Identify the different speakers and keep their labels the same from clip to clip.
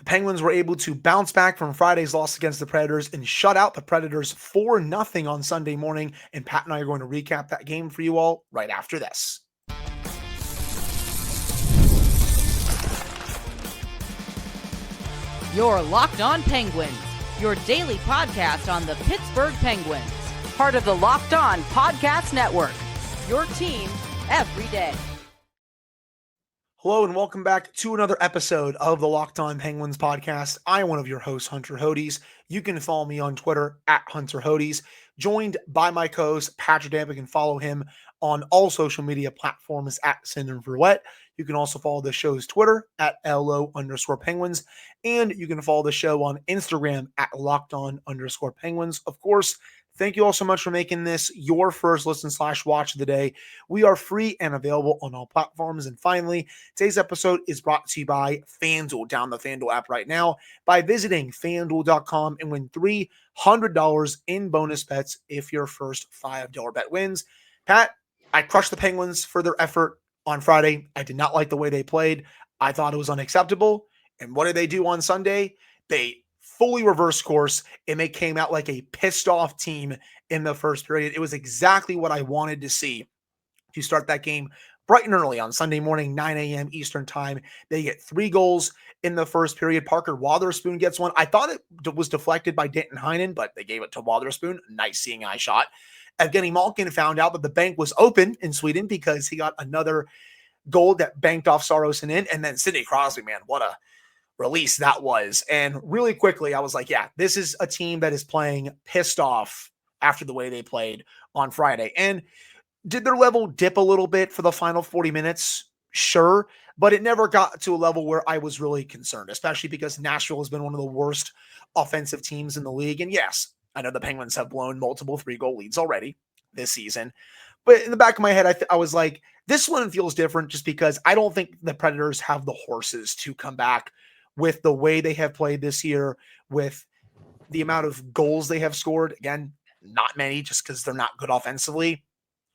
Speaker 1: The Penguins were able to bounce back from Friday's loss against the Predators and shut out the Predators 4-0 on Sunday morning. And Pat and I are going to recap that game for you all right after this.
Speaker 2: You're Locked On Penguins, your daily podcast on the Pittsburgh Penguins. Part of the Locked On Podcast Network, your team every day.
Speaker 1: Hello and welcome back to another episode of the Locked On Penguins podcast. I am one of your hosts, Hunter Hodes. You can follow me on Twitter at Hunter Hodes, joined by my co-host, Patrick Damp. You can follow him on all social media platforms at Cinderverwet. You can also follow the show's Twitter at LO_Penguins. And you can follow the show on Instagram at LockedOn_Penguins. Of course, thank you all so much for making this your first listen/watch of the day. We are free and available on all platforms. And finally, today's episode is brought to you by FanDuel. Download the FanDuel app right now by visiting FanDuel.com and win $300 in bonus bets if your first $5 bet wins. Pat, I crushed the Penguins for their effort on Friday. I did not like the way they played. I thought it was unacceptable. And what did they do on Sunday? They fully reversed course, and they came out like a pissed off team in the first period. It was exactly what I wanted to see to start that game bright and early on Sunday morning, 9 a.m. Eastern time. They get 3 goals in the first period. Parker Wotherspoon gets one. I thought it was deflected by Denton Heinen, but they gave it to Wotherspoon. Nice seeing eye shot. Evgeny Malkin found out that the bank was open in Sweden because he got another goal that banked off Saros and in. And then Sidney Crosby, man, what a release that was. And really quickly, I was like, yeah, this is a team that is playing pissed off after the way they played on Friday. And did their level dip a little bit for the final 40 minutes? Sure. But it never got to a level where I was really concerned, especially because Nashville has been one of the worst offensive teams in the league. And yes, I know the Penguins have blown multiple 3-goal leads already this season. But in the back of my head, I was like, this one feels different just because I don't think the Predators have the horses to come back with the way they have played this year, with the amount of goals they have scored. Again, not many, just because they're not good offensively.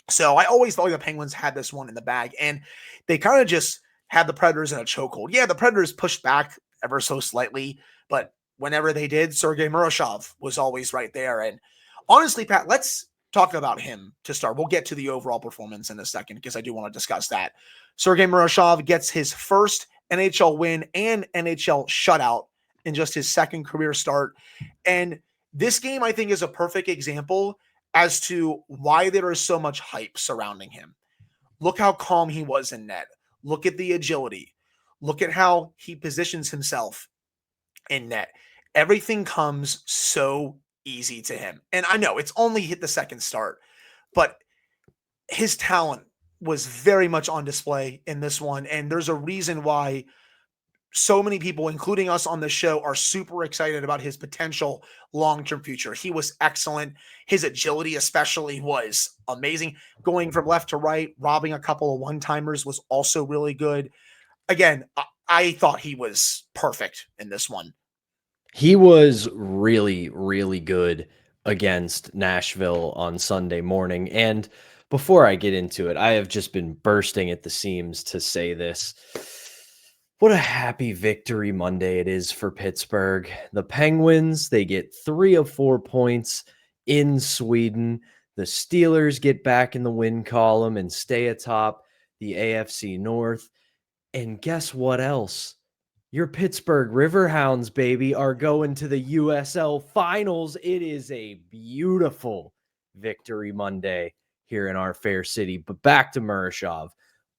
Speaker 1: So I always thought the Penguins had this one in the bag, and they kind of just had the Predators in a chokehold. Yeah, the Predators pushed back ever so slightly, but whenever they did, Sergei Murashov was always right there. And honestly, Pat, let's talk about him to start. We'll get to the overall performance in a second because I do want to discuss that. Sergei Murashov gets his first NHL win and NHL shutout in just his second career start. And this game, I think, is a perfect example as to why there is so much hype surrounding him. Look how calm he was in net. Look at the agility. Look at how he positions himself in net. Everything comes so easy to him. And I know it's only hit the second start, but his talent was very much on display in this one. And there's a reason why so many people, including us on the show, are super excited about his potential long-term future. He was excellent. His agility especially was amazing. Going from left to right, robbing a couple of one-timers was also really good. Again, I thought he was perfect in this one.
Speaker 3: He was really, really good against Nashville on Sunday morning. And before I get into it, I have just been bursting at the seams to say this. What a happy victory Monday it is for Pittsburgh. The Penguins, they get 3 of 4 points in Sweden. The Steelers get back in the win column and stay atop the AFC North. And guess what else? Your Pittsburgh Riverhounds, baby, are going to the USL Finals. It is a beautiful victory Monday here in our fair city. But back to Murashov.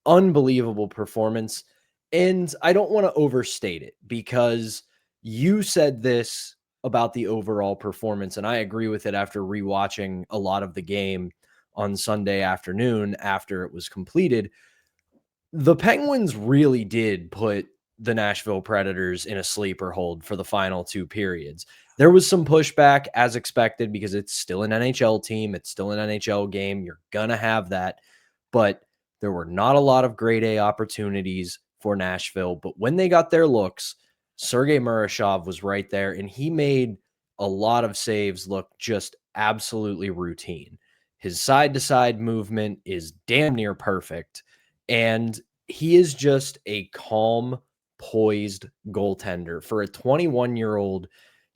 Speaker 3: Unbelievable performance. And I don't want to overstate it because you said this about the overall performance, and I agree with it after rewatching a lot of the game on Sunday afternoon after it was completed. The Penguins really did put the Nashville Predators in a sleeper hold for the final 2 periods. There was some pushback as expected because it's still an NHL team. It's still an NHL game. You're going to have that. But there were not a lot of grade A opportunities for Nashville. But when they got their looks, Sergei Murashov was right there, and he made a lot of saves look just absolutely routine. His side-to-side movement is damn near perfect, and he is just a calm poised goaltender for a 21-year-old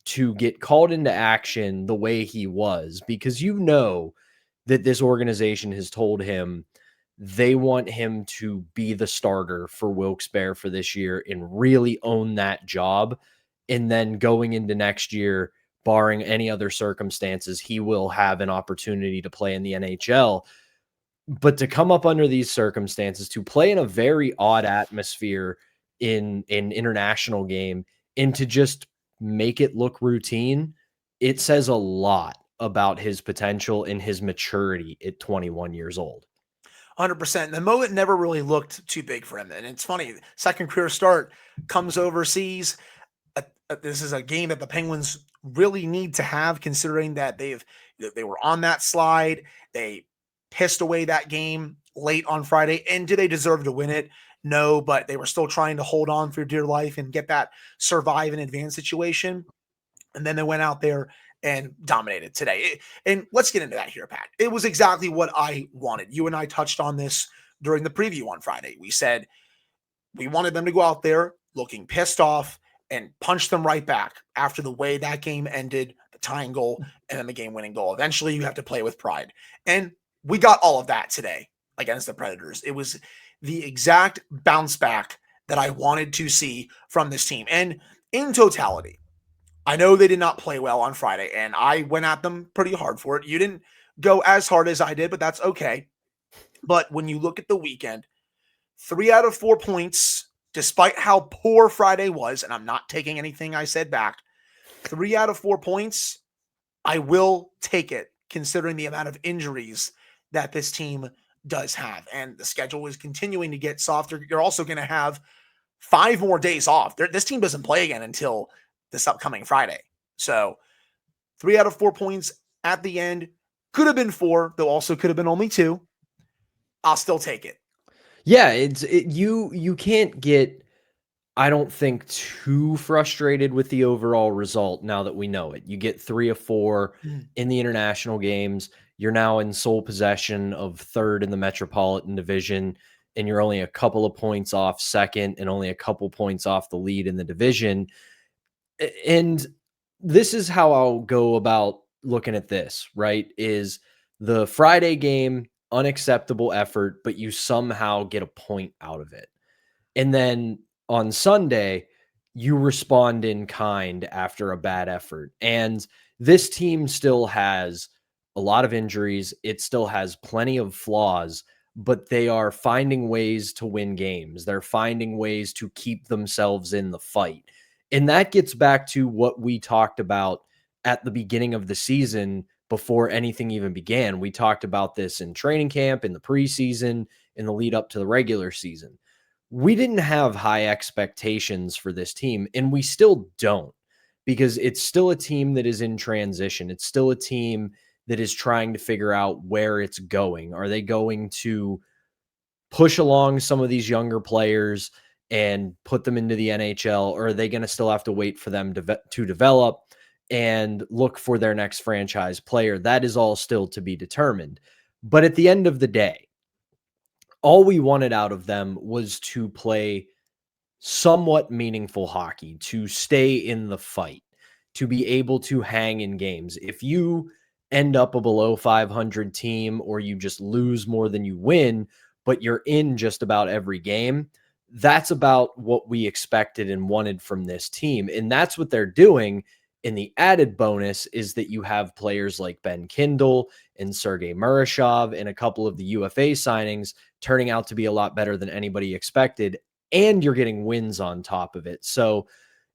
Speaker 3: to get called into action the way he was, because you know that this organization has told him they want him to be the starter for Wilkes-Barre for this year and really own that job. And then going into next year, barring any other circumstances, he will have an opportunity to play in the NHL. But to come up under these circumstances, to play in a very odd atmosphere in an international game, and to just make it look routine, it says a lot about his potential and his maturity at 21 years old.
Speaker 1: 100%. The moment never really looked too big for him. And it's funny, second career start, comes overseas. This is a game that the Penguins really need to have, considering that they were on that slide. They pissed away that game late on Friday. And do they deserve to win it? No, but they were still trying to hold on for dear life and get that survive and advance situation. And then they went out there and dominated today. And let's get into that here, Pat. It was exactly what I wanted. You and I touched on this during the preview on Friday. We said we wanted them to go out there looking pissed off and punch them right back after the way that game ended, the tying goal, and then the game-winning goal. Eventually, you have to play with pride. And we got all of that today against the Predators. It was the exact bounce back that I wanted to see from this team. And in totality, I know they did not play well on Friday, and I went at them pretty hard for it. You didn't go as hard as I did, but that's okay. But when you look at the weekend, 3 out of 4 points, despite how poor Friday was, and I'm not taking anything I said back, 3 out of 4 points, I will take it, considering the amount of injuries that this team does have. And the schedule is continuing to get softer. You're also going to have 5 more days off. This team doesn't play again until this upcoming Friday. So 3 out of 4 points at the end. Could have been 4, though also could have been only 2. I'll still take it.
Speaker 3: Yeah, you can't get, I don't think, too frustrated with the overall result now that we know it. You get 3 of 4 in the international games. You're now in sole possession of 3rd in the Metropolitan Division, and you're only a couple of points off 2nd and only a couple points off the lead in the division. And this is how I'll go about looking at this, right? Is the Friday game, unacceptable effort, but you somehow get a point out of it. And then on Sunday, you respond in kind after a bad effort. And this team still has a lot of injuries. It still has plenty of flaws, but they are finding ways to win games. They're finding ways to keep themselves in the fight. And that gets back to what we talked about at the beginning of the season before anything even began. We talked about this in training camp, in the preseason, in the lead up to the regular season. We didn't have high expectations for this team, and we still don't, because it's still a team that is in transition. It's still a team that is trying to figure out where it's going. Are they going to push along some of these younger players and put them into the NHL, or are they going to still have to wait for them to develop and look for their next franchise player? That is all still to be determined. But at the end of the day, all we wanted out of them was to play somewhat meaningful hockey, to stay in the fight, to be able to hang in games. If you end up a below 500 team, or you just lose more than you win, but you're in just about every game, that's about what we expected and wanted from this team. And that's what they're doing. And the added bonus is that you have players like Ben Kindle and Sergei Murashov and a couple of the UFA signings turning out to be a lot better than anybody expected. And you're getting wins on top of it. So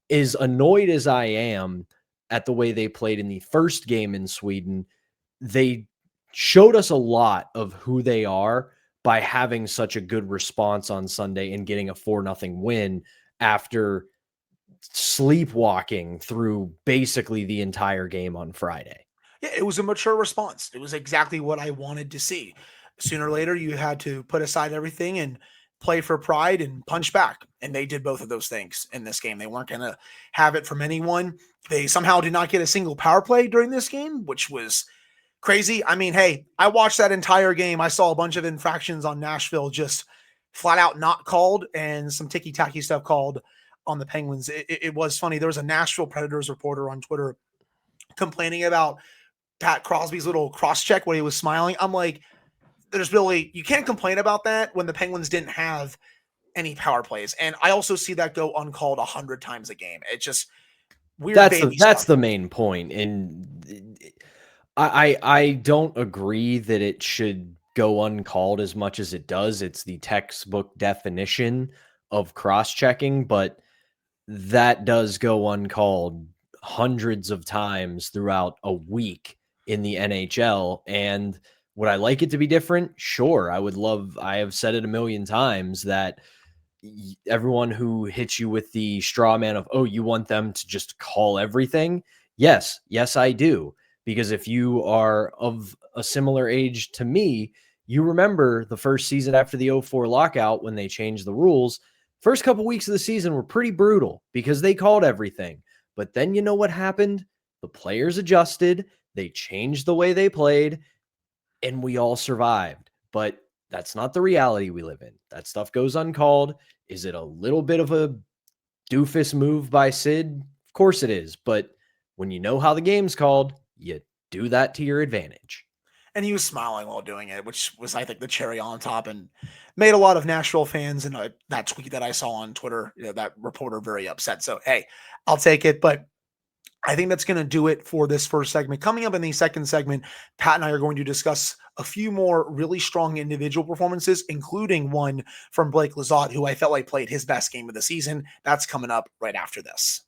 Speaker 3: as annoyed as I am at the way they played in the first game in Sweden, they showed us a lot of who they are by having such a good response on Sunday and getting a 4-0 win after sleepwalking through basically the entire game on Friday.
Speaker 1: Yeah, it was a mature response. It was exactly what I wanted to see. Sooner or later, you had to put aside everything and play for pride and punch back. And they did both of those things in this game. They weren't going to have it from anyone. They somehow did not get a single power play during this game, which was crazy. I mean, hey, I watched that entire game. I saw a bunch of infractions on Nashville just flat out not called and some ticky-tacky stuff called on the Penguins, it was funny. There was a Nashville Predators reporter on Twitter complaining about Pat Crosby's little cross check when he was smiling. I'm like, you can't complain about that when the Penguins didn't have any power plays. And I also see that go uncalled 100 times a game. It's just weird.
Speaker 3: That's the main point. And I don't agree that it should go uncalled as much as it does. It's the textbook definition of cross-checking, but that does go uncalled hundreds of times throughout a week in the NHL. And would I like it to be different? Sure. I have said it a million times that everyone who hits you with the straw man of, oh, you want them to just call everything. Yes, I do. Because if you are of a similar age to me, you remember the first season after the 2004 lockout when they changed the rules. First couple weeks of the season were pretty brutal because they called everything. But then you know what happened? The players adjusted, they changed the way they played, and we all survived. But that's not the reality we live in. That stuff goes uncalled. Is it a little bit of a doofus move by Sid? Of course it is. But when you know how the game's called, you do that to your advantage.
Speaker 1: And he was smiling while doing it, which was, I think, the cherry on top and made a lot of Nashville fans and that tweet that I saw on Twitter, that reporter very upset. So, hey, I'll take it. But I think that's going to do it for this first segment. Coming up in the second segment, Pat and I are going to discuss a few more really strong individual performances, including one from Blake Lizotte, who I felt like played his best game of the season. That's coming up right after this.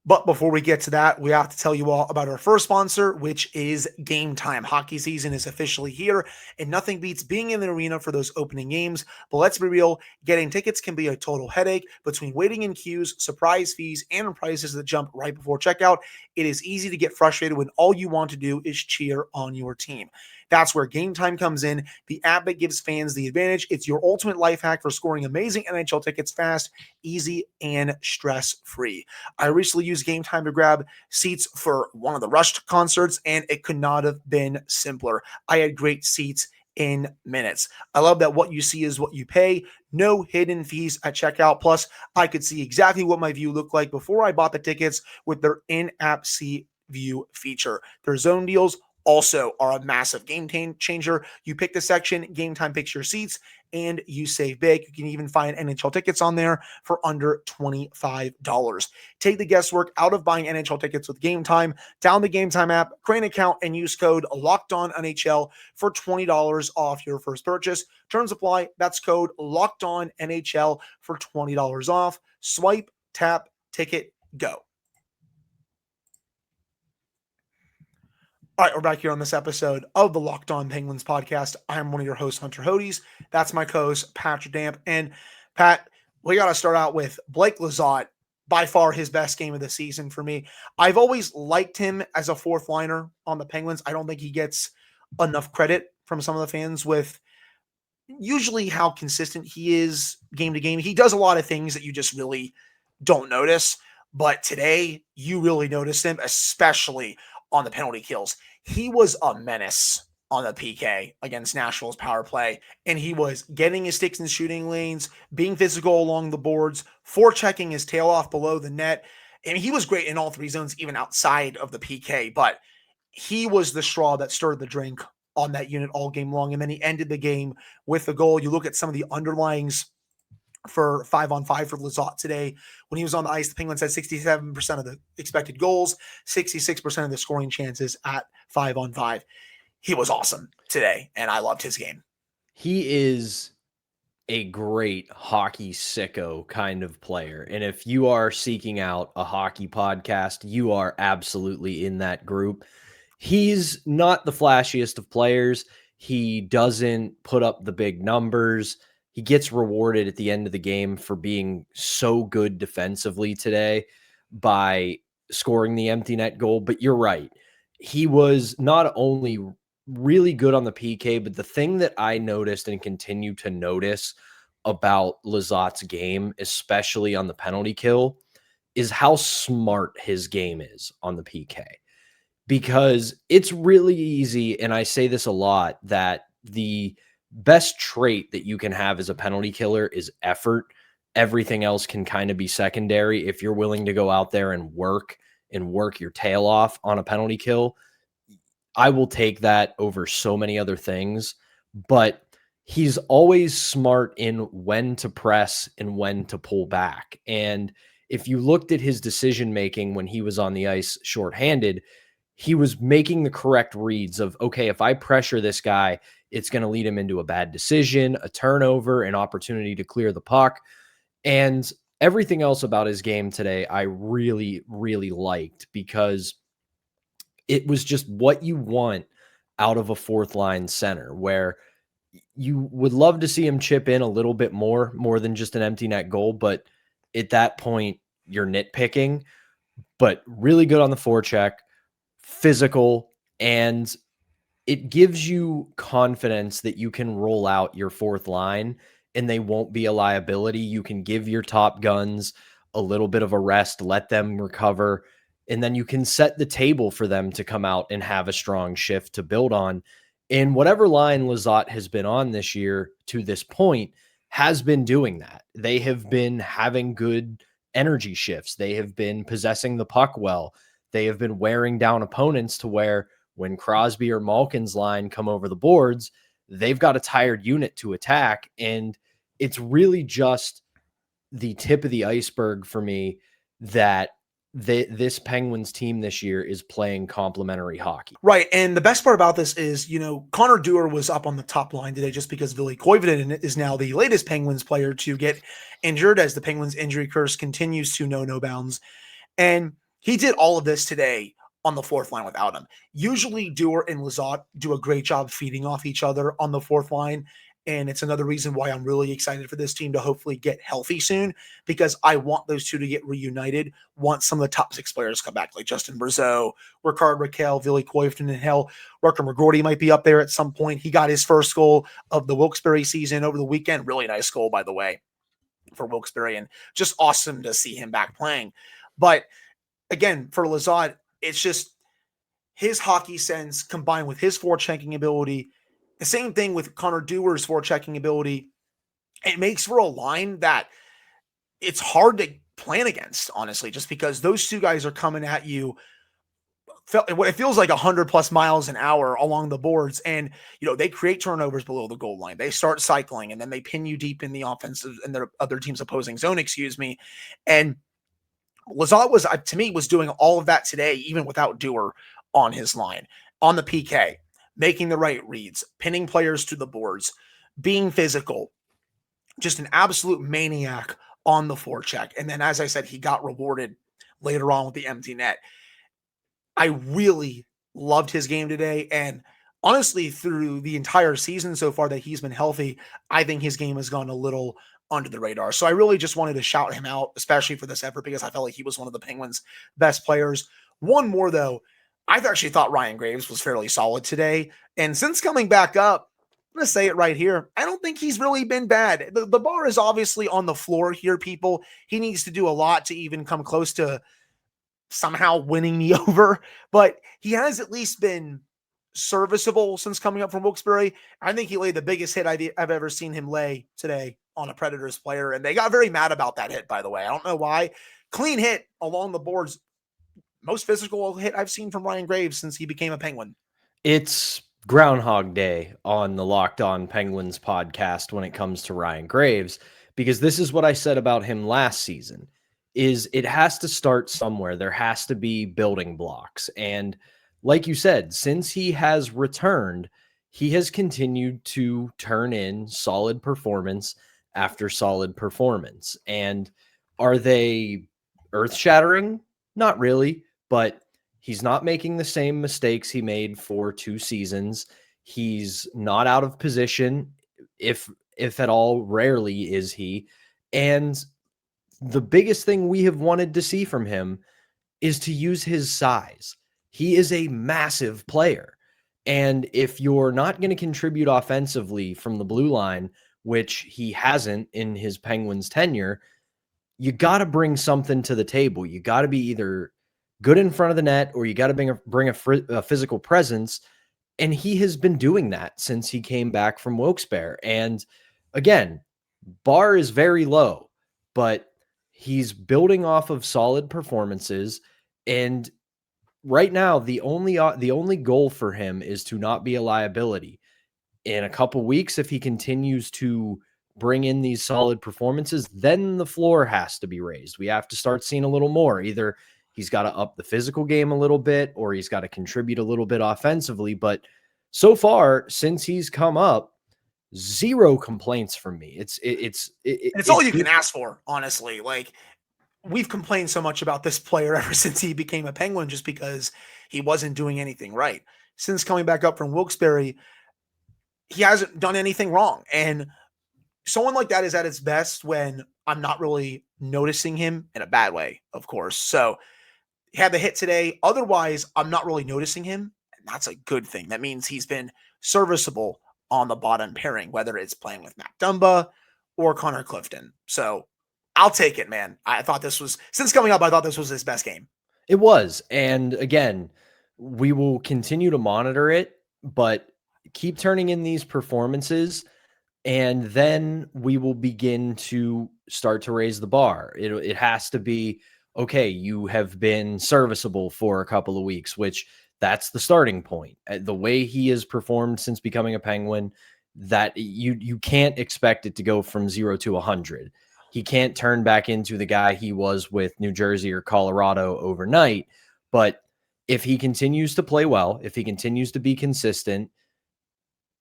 Speaker 1: But before we get to that, we have to tell you all about our first sponsor, which is Game Time. Hockey season is officially here, and nothing beats being in the arena for those opening games. But let's be real, getting tickets can be a total headache between waiting in queues, surprise fees, and prices that jump right before checkout. It is easy to get frustrated when all you want to do is cheer on your team. That's where Game Time comes in, the app that gives fans the advantage. It's your ultimate life hack for scoring amazing NHL tickets fast, easy, and stress-free. I recently used Game Time to grab seats for one of the Rush concerts, and it could not have been simpler. I had great seats in minutes. I love that what you see is what you pay. No hidden fees at checkout. Plus, I could see exactly what my view looked like before I bought the tickets with their in-app seat view feature. Their zone deals also are a massive game changer. You pick the section, Game Time picks your seats, and you save big. You can even find NHL tickets on there for under $25. Take the guesswork out of buying NHL tickets with Game Time. Download the Game Time app, create an account, and use code LOCKEDONNHL for $20 off your first purchase. Terms apply. That's code LOCKEDONNHL for $20 off. Swipe, tap, ticket, go. All right, we're back here on this episode of the Locked On Penguins podcast. I'm one of your hosts, Hunter Hodes. That's my co-host, Patrick Damp. And Pat, we got to start out with Blake Lizotte, by far his best game of the season for me. I've always liked him as a fourth liner on the Penguins. I don't think he gets enough credit from some of the fans with usually how consistent he is game to game. He does a lot of things that you just really don't notice. But today, you really noticed him, especially on the penalty kills. He was a menace on the PK against Nashville's power play, and he was getting his sticks in shooting lanes, being physical along the boards, forechecking his tail off below the net. And he was great in all three zones, even outside of the PK, but he was the straw that stirred the drink on that unit all game long. And then he ended the game with a goal. You look at some of the underlyings for 5-on-5 for Lizotte today. When he was on the ice, the Penguins had 67% of the expected goals, 66% of the scoring chances at 5-on-5. He was awesome today, and I loved his game.
Speaker 3: He is a great hockey sicko kind of player. And if you are seeking out a hockey podcast, you are absolutely in that group. He's not the flashiest of players. He doesn't put up the big numbers. He gets rewarded at the end of the game for being so good defensively today by scoring the empty net goal. But you're right. He was not only really good on the PK, but the thing that I noticed and continue to notice about Lizotte's game, especially on the penalty kill, is how smart his game is on the PK. Because it's really easy, and I say this a lot, that the best trait that you can have as a penalty killer is effort. Everything else can kind of be secondary. If you're willing to go out there and work your tail off on a penalty kill, I will take that over so many other things. But he's always smart in when to press and when to pull back. And if you looked at his decision making when he was on the ice shorthanded, he was making the correct reads of, okay, if I pressure this guy, it's going to lead him into a bad decision, a turnover, an opportunity to clear the puck. And everything else about his game today, I really, really liked, because it was just what you want out of a fourth line center, where you would love to see him chip in a little bit more than just an empty net goal. But at that point, you're nitpicking. But really good on the forecheck, physical, and it gives you confidence that you can roll out your fourth line and they won't be a liability. You can give your top guns a little bit of a rest, let them recover, and then you can set the table for them to come out and have a strong shift to build on. And whatever line Lizotte has been on this year to this point has been doing that. They have been having good energy shifts. They have been possessing the puck well. They have been wearing down opponents to where when Crosby or Malkin's line come over the boards, they've got a tired unit to attack. And it's really just the tip of the iceberg for me that this Penguins team this year is playing complementary hockey.
Speaker 1: Right. And the best part about this is, Connor Dewar was up on the top line today just because Ville Koivunen is now the latest Penguins player to get injured, as the Penguins injury curse continues to know no bounds. And he did all of this today on the fourth line without him. Usually Dewar and Lizotte do a great job feeding off each other on the fourth line. And it's another reason why I'm really excited for this team to hopefully get healthy soon, because I want those two to get reunited once some of the top six players come back, like Justin Brazeau, Rickard Rakell, Ville Koivunen, and hell, Rutger McGroarty might be up there at some point. He got his first goal of the Wilkes-Barre season over the weekend. Really nice goal, by the way, for Wilkes-Barre, and just awesome to see him back playing. But again, for Lizotte, it's just his hockey sense combined with his forechecking ability. The same thing with Connor Dewar's forechecking ability. It makes for a line that it's hard to plan against, honestly, just because those two guys are coming at you. It feels like 100 plus miles an hour along the boards. And, they create turnovers below the goal line. They start cycling and then they pin you deep in the offensive and their other team's opposing zone, And Lizotte was doing all of that today, even without Dewar on his line, on the PK, making the right reads, pinning players to the boards, being physical, just an absolute maniac on the forecheck. And then, as I said, he got rewarded later on with the empty net. I really loved his game today. And honestly, through the entire season so far that he's been healthy, I think his game has gone a little under the radar. So I really just wanted to shout him out, especially for this effort, because I felt like he was one of the Penguins' best players. One more, though. I've actually thought Ryan Graves was fairly solid today. And since coming back up, I'm going to say it right here, I don't think he's really been bad. The bar is obviously on the floor here, people. He needs to do a lot to even come close to somehow winning me over. But he has at least been serviceable since coming up from Wilkes-Barre. I think he laid the biggest hit I've ever seen him lay today on a Predators player. And they got very mad about that hit, by the way. I don't know why. Clean hit along the boards. Most physical hit I've seen from Ryan Graves since he became a Penguin.
Speaker 3: It's Groundhog Day on the Locked On Penguins podcast when it comes to Ryan Graves, because this is what I said about him last season, is it has to start somewhere. There has to be building blocks. And like you said, since he has returned, he has continued to turn in solid performance after solid performance. And are they earth-shattering? Not really. But he's not making the same mistakes he made for 2 seasons. He's not out of position, if at all. Rarely is he. And the biggest thing we have wanted to see from him is to use his size. He is a massive player. And if you're not going to contribute offensively from the blue line, which he hasn't in his Penguins tenure, you got to bring something to the table. You got to be either good in front of the net, or you got to bring a physical presence. And he has been doing that since he came back from Wilkes-Barre. And again, bar is very low, but he's building off of solid performances. And right now, the only goal for him is to not be a liability. In a couple weeks, if he continues to bring in these solid performances, then the floor has to be raised. We have to start seeing a little more. Either he's got to up the physical game a little bit, or he's got to contribute a little bit offensively. But so far, since he's come up, zero complaints from me.
Speaker 1: It's all you can ask for, honestly. Like, we've complained so much about this player ever since he became a Penguin, just because he wasn't doing anything right. Since coming back up from Wilkes-Barre, he hasn't done anything wrong. And someone like that is at its best when I'm not really noticing him, in a bad way, of course. So he had the hit today. Otherwise, I'm not really noticing him. And that's a good thing. That means he's been serviceable on the bottom pairing, whether it's playing with Matt Dumba or Connor Clifton. So I'll take it, man. I thought this was, since coming up, I thought this was his best game.
Speaker 3: It was. And again, we will continue to monitor it, but keep turning in these performances, and then we will begin to start to raise the bar. It has to be, okay, you have been serviceable for a couple of weeks, which that's the starting point. The way he has performed since becoming a Penguin, that you can't expect it to go from 0 to 100. He can't turn back into the guy he was with New Jersey or Colorado overnight. But if he continues to play well, if he continues to be consistent,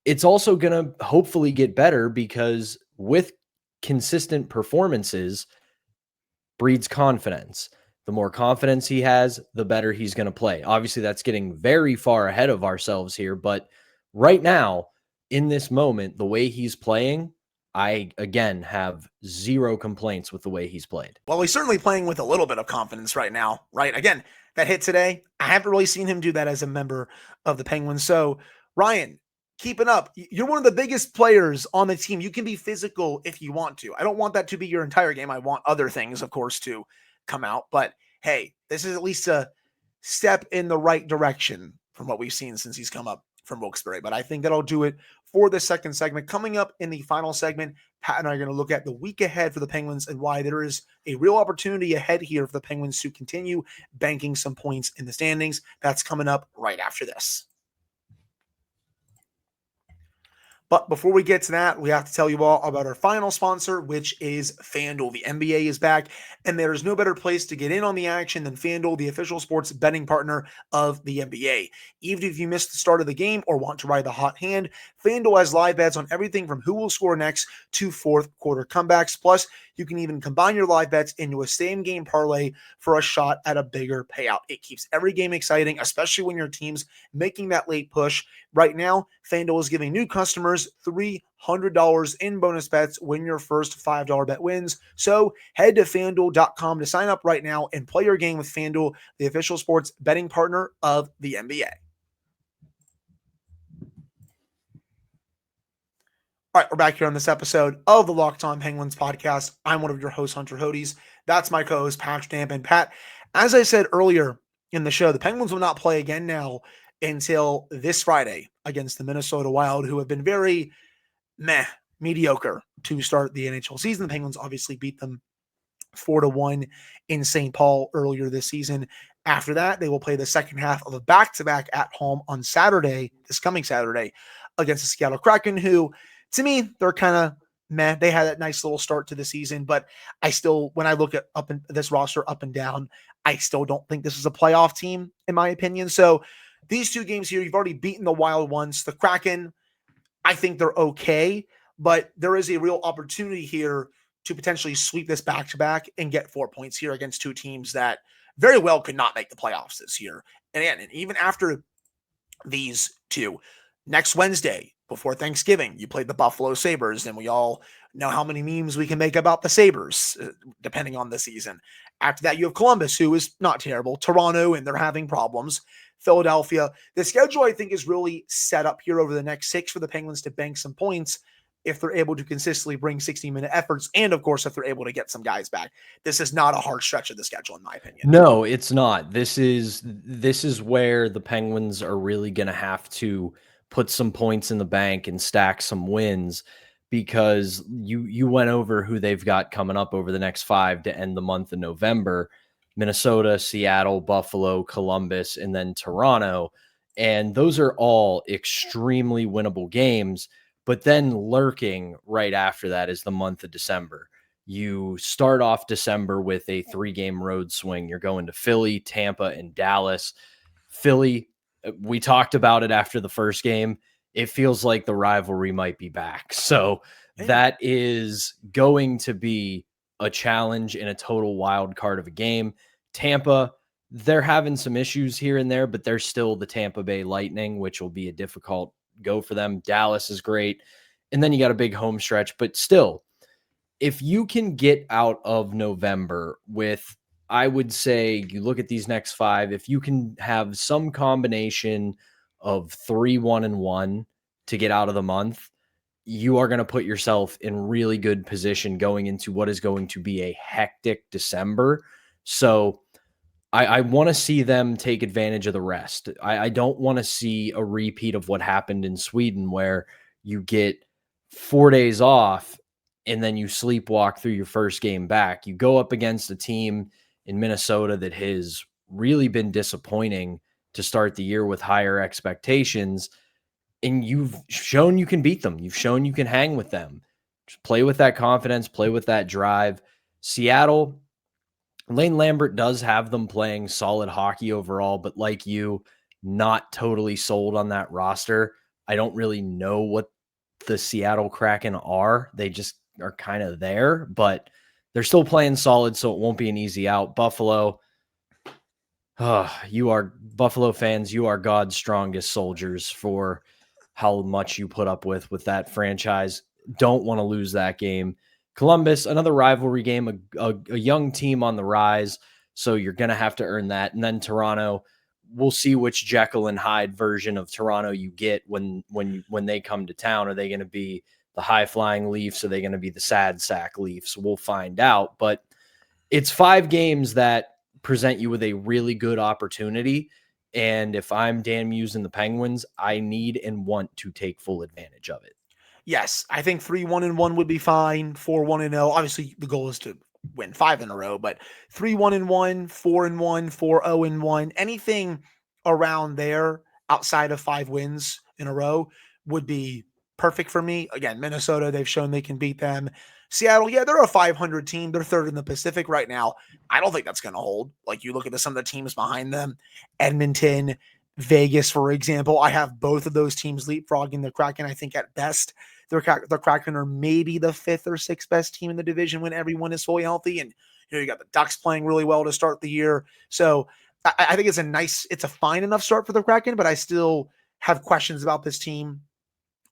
Speaker 3: it's also going to hopefully get better, because with consistent performances breeds confidence. The more confidence he has, the better he's going to play. Obviously, that's getting very far ahead of ourselves here, but right now, in this moment, the way he's playing, I, again, have zero complaints with the way he's played.
Speaker 1: Well, he's certainly playing with a little bit of confidence right now, right? Again, that hit today, I haven't really seen him do that as a member of the Penguins. So, Ryan, keeping up. You're one of the biggest players on the team. You can be physical if you want to. I don't want that to be your entire game. I want other things, of course, to come out. But hey, this is at least a step in the right direction from what we've seen since he's come up from Wilkes-Barre. But I think that'll do it for the second segment. Coming up in the final segment, Pat and I are going to look at the week ahead for the Penguins and why there is a real opportunity ahead here for the Penguins to continue banking some points in the standings. That's coming up right after this. But before we get to that, we have to tell you all about our final sponsor, which is FanDuel. The NBA is back, and there is no better place to get in on the action than FanDuel, the official sports betting partner of the NBA. Even if you missed the start of the game or want to ride the hot hand, FanDuel has live bets on everything from who will score next to fourth quarter comebacks. Plus, you can even combine your live bets into a same-game parlay for a shot at a bigger payout. It keeps every game exciting, especially when your team's making that late push. Right now, FanDuel is giving new customers $300 in bonus bets when your first $5 bet wins. So head to FanDuel.com to sign up right now and play your game with FanDuel, the official sports betting partner of the NBA. All right, we're back here on this episode of the Locked On Penguins podcast. I'm one of your hosts, Hunter Hodes. That's my co-host, Patrick Damp. And Pat, as I said earlier in the show, the Penguins will not play again now until this Friday against the Minnesota Wild, who have been very mediocre to start the NHL season. The Penguins obviously beat them 4-1 in St. Paul earlier this season. After that, they will play the second half of a back-to-back at home on Saturday, this coming Saturday, against the Seattle Kraken, who, to me, they're kind of meh. They had that nice little start to the season, but I still, when I look at this roster up and down, I still don't think this is a playoff team, in my opinion. So these two games here, you've already beaten the Wild once. The Kraken, I think they're okay, but there is a real opportunity here to potentially sweep this back-to-back and get 4 points here against two teams that very well could not make the playoffs this year. And even after these two, next Wednesday, before Thanksgiving, you played the Buffalo Sabres, and we all know how many memes we can make about the Sabres, depending on the season. After that, you have Columbus, who is not terrible, Toronto, and they're having problems, Philadelphia. The schedule, I think, is really set up here over the next 6 for the Penguins to bank some points. if they're able to consistently bring 60-minute efforts, and of course, if they're able to get some guys back. This is not a hard stretch of the schedule, in my opinion.
Speaker 3: No, it's not. This is where the Penguins are really going to have to put some points in the bank and stack some wins, because you went over who they've got coming up over the next 5 to end the month of November: Minnesota, Seattle, Buffalo, Columbus, and then Toronto. And those are all extremely winnable games. But then lurking right after that is the month of December. You start off December with a 3-game road swing. You're going to Philly, Tampa, and Dallas. Philly, we talked about it after the first game. It feels like the rivalry might be back. So that is going to be a challenge and a total wild card of a game. Tampa, they're having some issues here and there, but they're still the Tampa Bay Lightning, which will be a difficult go for them. Dallas is great. And then you got a big home stretch, but still, if you can get out of November with, I would say, you look at these next 5, if you can have some combination of 3-1-1 to get out of the month, you are going to put yourself in really good position going into what is going to be a hectic December. So I want to see them take advantage of the rest. I don't want to see a repeat of what happened in Sweden, where you get 4 days off and then you sleepwalk through your first game back. You go up against a team in Minnesota that has really been disappointing to start the year with higher expectations, and you've shown you can beat them. You've shown you can hang with them. Just play with that confidence, play with that drive. Seattle, Lane Lambert does have them playing solid hockey overall, but like you, not totally sold on that roster. I don't really know what the Seattle Kraken are. They just are kind of there, but they're still playing solid, so it won't be an easy out. Buffalo, Buffalo fans, you are God's strongest soldiers for how much you put up with that franchise. Don't want to lose that game. Columbus, another rivalry game, a young team on the rise, so you're going to have to earn that. And then Toronto, we'll see which Jekyll and Hyde version of Toronto you get when they come to town. Are they going to be the high-flying Leafs? Are they going to be the sad sack Leafs? We'll find out. But it's 5 games that present you with a really good opportunity. And if I'm Dan Muse and the Penguins, I need and want to take full advantage of it.
Speaker 1: Yes, I think 3-1-1 would be fine. 4-1-0. Obviously, the goal is to win 5 in a row, but 3-1-1, 4-1, 4-0-1, anything around there outside of 5 wins in a row would be perfect for me. Again, Minnesota, they've shown they can beat them. Seattle, yeah, they're a 500 team. They're 3rd in the Pacific right now. I don't think that's going to hold. Like, you look at some of the teams behind them, Edmonton, Vegas, for example. I have both of those teams leapfrogging the Kraken. I think at best, the Kraken are maybe the 5th or 6th best team in the division when everyone is fully healthy. And you got the Ducks playing really well to start the year. So I think it's a fine enough start for the Kraken, but I still have questions about this team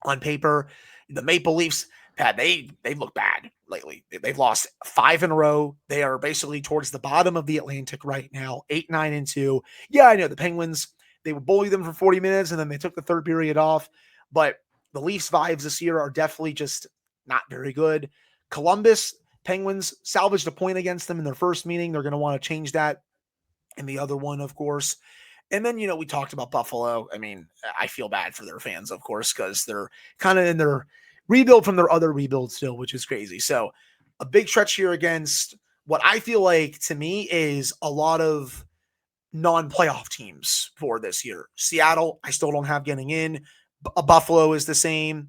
Speaker 1: on paper. The Maple Leafs, Pat, they look bad lately. They've lost 5 in a row. They are basically towards the bottom of the Atlantic right now, 8-9-2. Yeah, I know the Penguins, they would bully them for 40 minutes, and then they took the third period off. But the Leafs vibes this year are definitely just not very good. Columbus, Penguins salvaged a point against them in their first meeting. They're going to want to change that in the other one, of course. And then, we talked about Buffalo. I mean, I feel bad for their fans, of course, because they're kind of in their rebuild from their other rebuild still, which is crazy. So a big stretch here against what I feel like, to me, is a lot of non-playoff teams for this year. Seattle, I still don't have getting in. Buffalo is the same.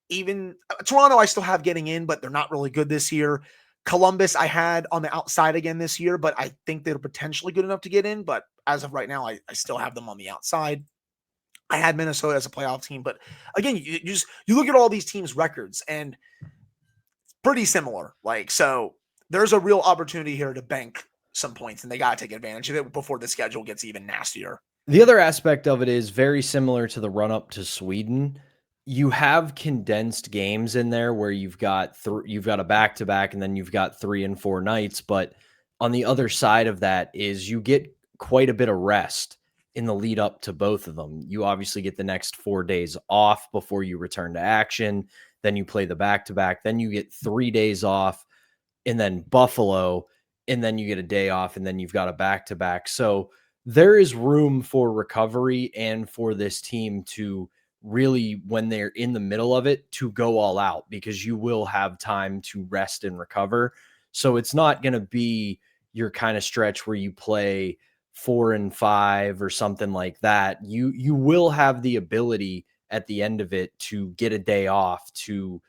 Speaker 1: Even Toronto, I still have getting in, but they're not really good this year. Columbus, I had on the outside again this year, but I think they're potentially good enough to get in. But as of right now, I still have them on the outside. I had Minnesota as a playoff team, but again, you look at all these teams' records and it's pretty similar. So there's a real opportunity here to bank some points, and they got to take advantage of it before the schedule gets even nastier.
Speaker 3: The other aspect of it is very similar to the run-up to Sweden. You have condensed games in there where you've got a back-to-back, and then you've got 3 and 4 nights. But on the other side of that is you get quite a bit of rest in the lead up to both of them. You obviously get the next 4 days off before you return to action. then you play the back-to-back, then you get 3 days off, and then Buffalo, and then you get a day off, and then you've got a back-to-back. So there is room for recovery and for this team to really, when they're in the middle of it, to go all out, because you will have time to rest and recover. So it's not going to be your kind of stretch where you play 4 and 5 or something like that. You will have the ability at the end of it to get a day off, to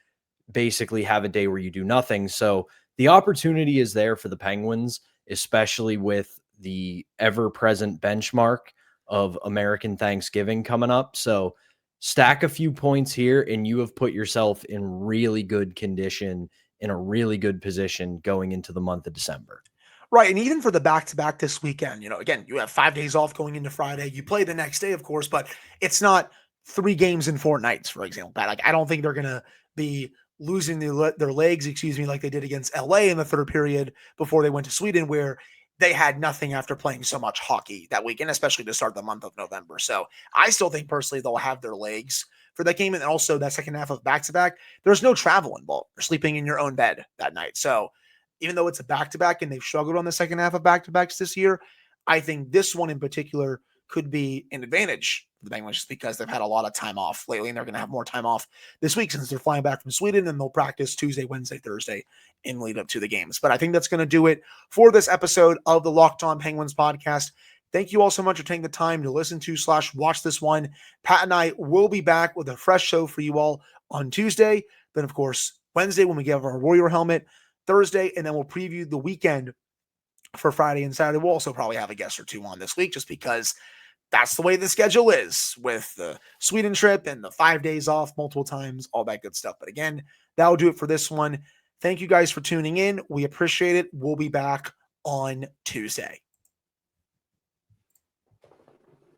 Speaker 3: basically have a day where you do nothing. So the opportunity is there for the Penguins, especially with the ever-present benchmark of American Thanksgiving coming up. So stack a few points here, and you have put yourself in really good condition, in a really good position going into the month of December.
Speaker 1: Right. And even for the back-to-back this weekend, again, you have 5 days off going into Friday. You play the next day, of course, but it's not 3 games in 4 nights, for example. Like, I don't think they're going to be losing their legs, like they did against LA in the third period before they went to Sweden, where they had nothing after playing so much hockey that weekend, especially to start the month of November. So I still think personally they'll have their legs for that game. And also that second half of back-to-back, there's no travel involved. You're sleeping in your own bed that night. So even though it's a back-to-back and they've struggled on the second half of back-to-backs this year, I think this one in particular could be an advantage for the Penguins just because they've had a lot of time off lately, and they're going to have more time off this week since they're flying back from Sweden, and they'll practice Tuesday, Wednesday, Thursday in lead up to the games. But I think that's going to do it for this episode of the Locked On Penguins podcast. Thank you all so much for taking the time to listen to / watch this one. Pat and I will be back with a fresh show for you all on Tuesday. Then, of course, Wednesday when we give our Warrior helmet, Thursday, and then we'll preview the weekend for Friday and Saturday. We'll also probably have a guest or two on this week just because that's the way the schedule is with the Sweden trip and the 5 days off multiple times, all that good stuff. But again, that'll do it for this one. Thank you guys for tuning in. We appreciate it. We'll be back on Tuesday.